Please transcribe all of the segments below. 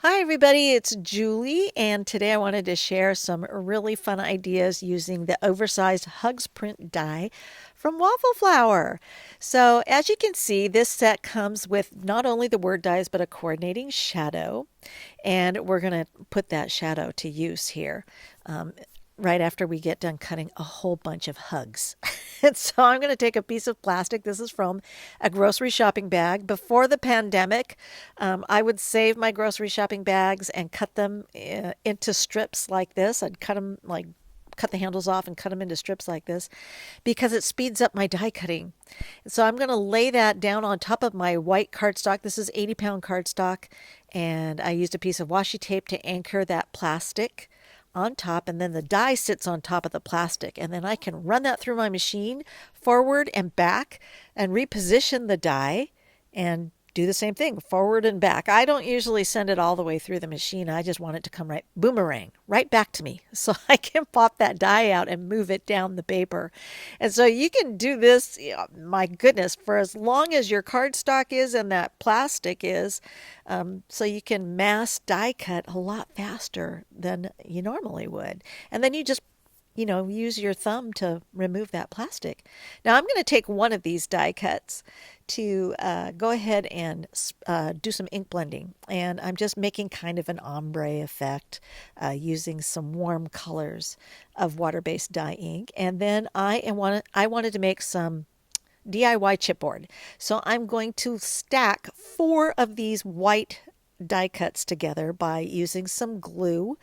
Hi, everybody. It's Julie, and today I wanted to share some really fun ideas using the Oversized Hugs print die from Waffle Flower. So, as you can see, this set comes with not only the word dies but a coordinating shadow, and we're going to put that shadow to use here. Um, right after we get done cutting a whole bunch of hugs. And so I'm going to take a piece of plastic. This is from a grocery shopping bag. Before the pandemic, I would save my grocery shopping bags and cut them into strips like this. I'd cut them like cut the handles off and cut them into strips like this because it speeds up my die cutting. So I'm going to lay that down on top of my white cardstock. This is 80-pound cardstock, and I used a piece of washi tape to anchor that plastic on top, and then the die sits on top of the plastic, and then I can run that through my machine forward and back and reposition the die and do the same thing forward and back. I don't usually send it all the way through the machine. I just want it to come right boomerang right back to me so I can pop that die out and move it down the paper. And so you can do this, my goodness, for as long as your cardstock is and that plastic is. So you can mass die cut a lot faster than you normally would. And then you just use your thumb to remove that plastic. Now I'm going to take one of these die cuts to go ahead and do some ink blending. And I'm just making kind of an ombre effect using some warm colors of water-based dye ink. And then I wanted to make some DIY chipboard. So I'm going to stack 4 of these white die cuts together by using some glue.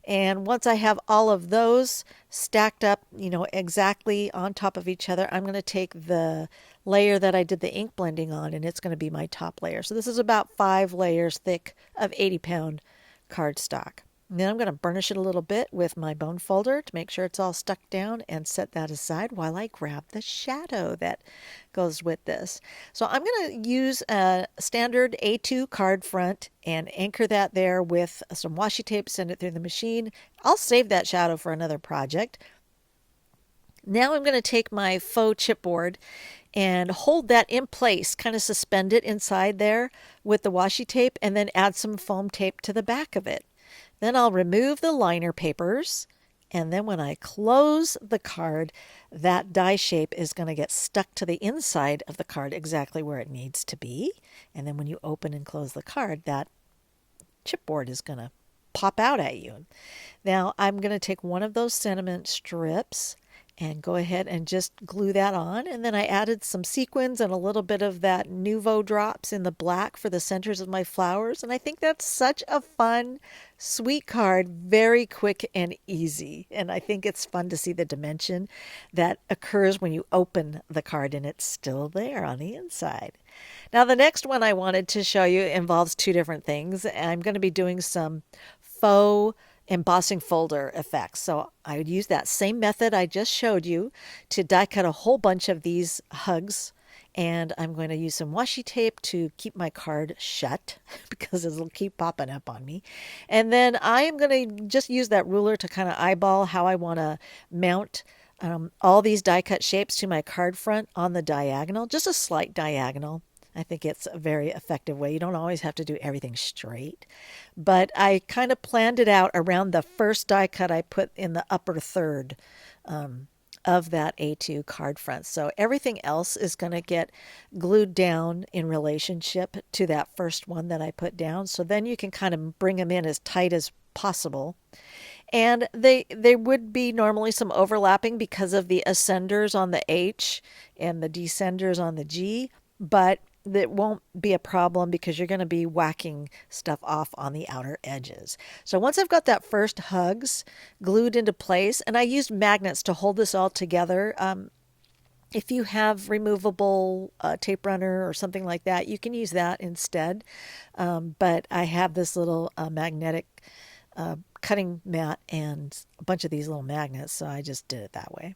And once I have all of those stacked up, exactly on top of each other, I'm going to take the layer that I did the ink blending on, and it's going to be my top layer. So this is about 5 layers thick of 80-pound cardstock. And then I'm going to burnish it a little bit with my bone folder to make sure it's all stuck down and set that aside while I grab the shadow that goes with this. So I'm going to use a standard A2 card front and anchor that there with some washi tape, send it through the machine. I'll save that shadow for another project. Now I'm going to take my faux chipboard and hold that in place, kind of suspend it inside there with the washi tape, and then add some foam tape to the back of it. Then I'll remove the liner papers, and then when I close the card, that die shape is going to get stuck to the inside of the card exactly where it needs to be. And then when you open and close the card, that chipboard is going to pop out at you. Now I'm going to take one of those sentiment strips and go ahead and just glue that on. And then I added some sequins and a little bit of that Nouveau drops in the black for the centers of my flowers. And I think that's such a fun, sweet card, very quick and easy. And I think it's fun to see the dimension that occurs when you open the card and it's still there on the inside. Now, the next one I wanted to show you involves 2 different things. I'm going to be doing some faux embossing folder effects. So I would use that same method I just showed you to die cut a whole bunch of these hugs. And I'm going to use some washi tape to keep my card shut because it'll keep popping up on me. And then I am going to just use that ruler to kind of eyeball how I want to mount all these die cut shapes to my card front on the diagonal, just a slight diagonal. I think it's a very effective way. You don't always have to do everything straight. But I kind of planned it out around the first die cut I put in the upper third of that A2 card front. So everything else is going to get glued down in relationship to that first one that I put down. So then you can kind of bring them in as tight as possible. And they would be normally some overlapping because of the ascenders on the H and the descenders on the G, but that won't be a problem because you're going to be whacking stuff off on the outer edges. So once I've got that first hugs glued into place, and I used magnets to hold this all together. If you have removable tape runner or something like that, you can use that instead. But I have this little magnetic cutting mat and a bunch of these little magnets, so I just did it that way.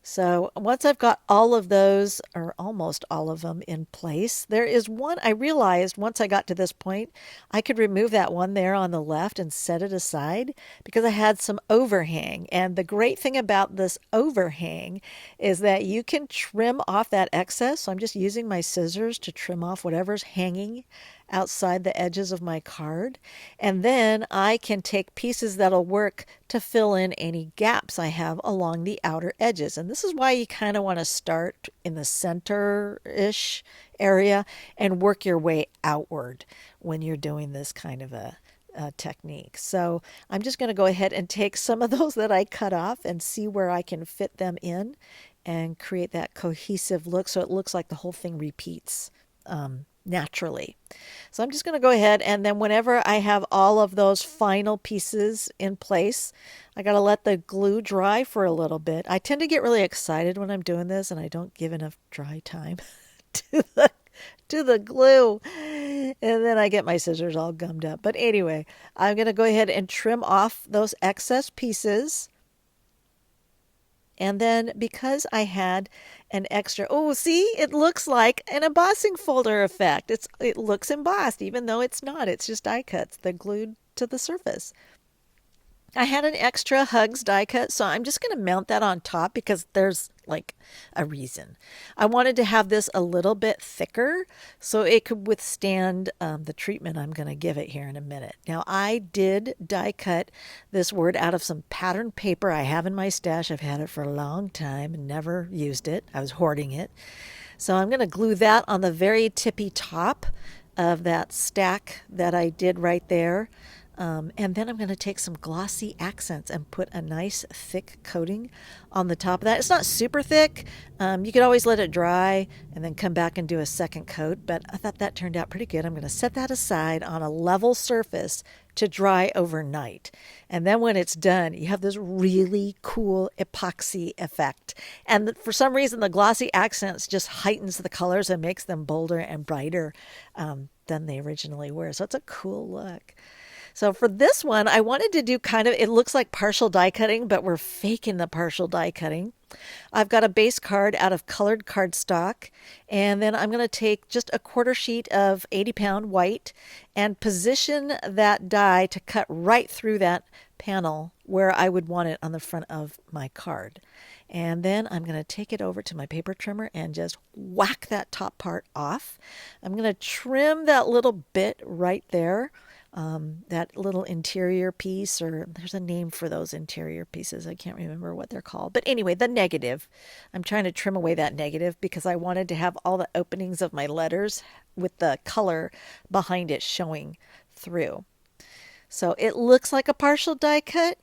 So once I've got all of those, or almost all of them in place, there is one I realized once I got to this point, I could remove that one there on the left and set it aside because I had some overhang. And the great thing about this overhang is that you can trim off that excess. So I'm just using my scissors to trim off whatever's hanging outside the edges of my card. And then I can take pieces that'll work to fill in any gaps I have along the outer edges. And this is why you kind of want to start in the center-ish area and work your way outward when you're doing this kind of a technique. So I'm just going to go ahead and take some of those that I cut off and see where I can fit them in and create that cohesive look so it looks like the whole thing repeats naturally. So I'm just going to go ahead, and then whenever I have all of those final pieces in place, I got to let the glue dry for a little bit. I tend to get really excited when I'm doing this and I don't give enough dry time to the glue. And then I get my scissors all gummed up. But anyway, I'm going to go ahead and trim off those excess pieces. And then because I had an extra, oh, see, it looks like an embossing folder effect. It looks embossed, even though it's not. It's just die cuts. They're glued to the surface. I had an extra Hugs die cut, so I'm just going to mount that on top because there's like a reason. I wanted to have this a little bit thicker so it could withstand the treatment I'm going to give it here in a minute. Now, I did die cut this word out of some pattern paper I have in my stash. I've had it for a long time and never used it. I was hoarding it. So I'm going to glue that on the very tippy top of that stack that I did right there. And then I'm going to take some glossy accents and put a nice thick coating on the top of that. It's not super thick. You could always let it dry and then come back and do a second coat, but I thought that turned out pretty good. I'm going to set that aside on a level surface to dry overnight. And then when it's done, you have this really cool epoxy effect. And for some reason, the glossy accents just heightens the colors and makes them bolder and brighter than they originally were. So it's a cool look. So for this one, I wanted to do kind of, it looks like partial die cutting, but we're faking the partial die cutting. I've got a base card out of colored cardstock, and then I'm going to take just a quarter sheet of 80-pound white and position that die to cut right through that panel where I would want it on the front of my card. And then I'm going to take it over to my paper trimmer and just whack that top part off. I'm going to trim that little bit right there. That little interior piece, or there's a name for those interior pieces. I can't remember what they're called. But anyway, the negative. I'm trying to trim away that negative because I wanted to have all the openings of my letters with the color behind it showing through. So it looks like a partial die cut,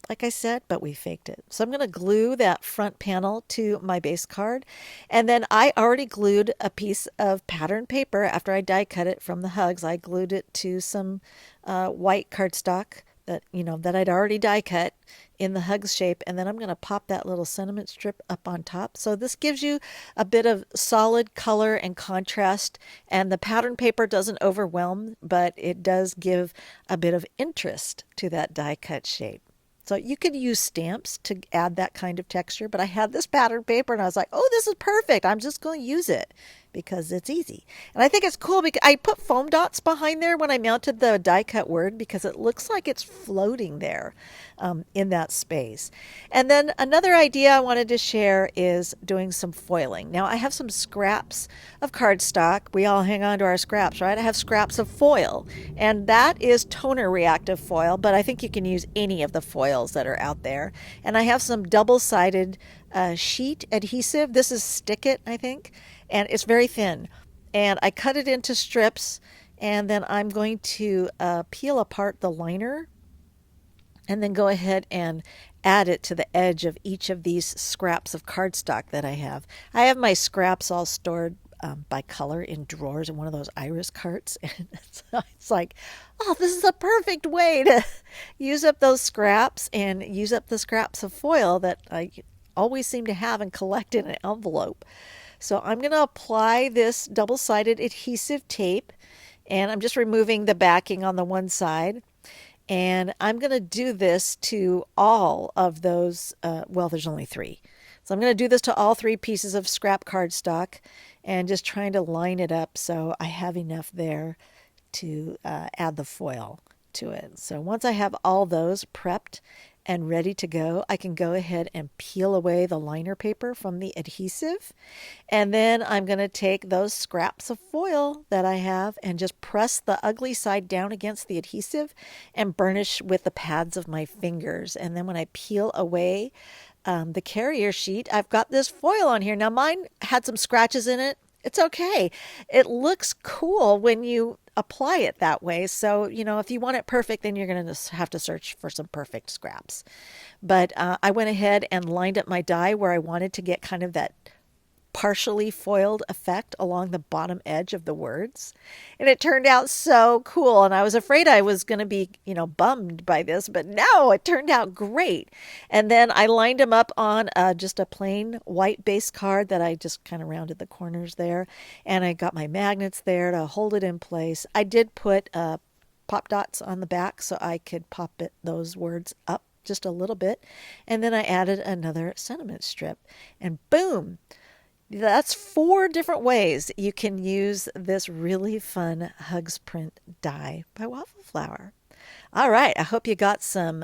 like I said, but we faked it. So I'm going to glue that front panel to my base card. And then I already glued a piece of pattern paper after I die cut it from the Hugs. I glued it to some white cardstock that I'd already die cut in the Hugs shape. And then I'm going to pop that little sentiment strip up on top. So this gives you a bit of solid color and contrast. And the pattern paper doesn't overwhelm, but it does give a bit of interest to that die cut shape. So you could use stamps to add that kind of texture, but I had this pattern paper and I was like, oh, this is perfect. I'm just going to use it because it's easy. And I think it's cool because I put foam dots behind there when I mounted the die cut word because it looks like it's floating there in that space. And then another idea I wanted to share is doing some foiling. Now I have some scraps of cardstock. We all hang on to our scraps, right? I have scraps of foil, and that is toner reactive foil, but I think you can use any of the foils that are out there. And I have some double-sided sheet adhesive. This is Stick It, I think, and it's very thin. And I cut it into strips, and then I'm going to peel apart the liner and then go ahead and add it to the edge of each of these scraps of cardstock that I have. I have my scraps all stored by color in drawers in one of those iris carts. And it's like, oh, this is a perfect way to use up those scraps and use up the scraps of foil that I always seem to have and collect in an envelope. So I'm going to apply this double-sided adhesive tape, and I'm just removing the backing on the one side. And I'm going to do this to all of those, well, there's only three. So I'm going to do this to all 3 pieces of scrap cardstock and just trying to line it up so I have enough there to add the foil to it. So once I have all those prepped and ready to go, I can go ahead and peel away the liner paper from the adhesive. And then I'm going to take those scraps of foil that I have and just press the ugly side down against the adhesive and burnish with the pads of my fingers. And then when I peel away the carrier sheet, I've got this foil on here. Now mine had some scratches in it. It's okay. It looks cool when you apply it that way. So, if you want it perfect, then you're going to have to search for some perfect scraps. But I went ahead and lined up my die where I wanted to get kind of that partially foiled effect along the bottom edge of the words. And it turned out so cool. And I was afraid I was going to be, bummed by this, but no, it turned out great. And then I lined them up on just a plain white base card that I just kind of rounded the corners there. And I got my magnets there to hold it in place. I did put pop dots on the back so I could pop those words up just a little bit. And then I added another sentiment strip. And boom! That's 4 different ways you can use this really fun Hugs print die by Waffle Flower. All right, I hope you got some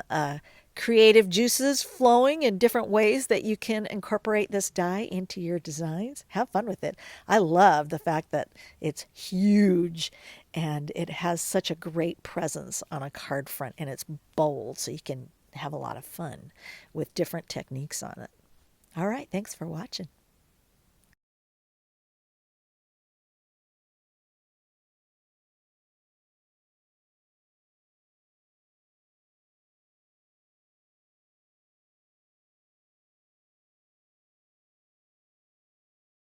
creative juices flowing in different ways that you can incorporate this die into your designs. Have fun with it. I love the fact that it's huge and it has such a great presence on a card front, and it's bold, so you can have a lot of fun with different techniques on it. All right, thanks for watching.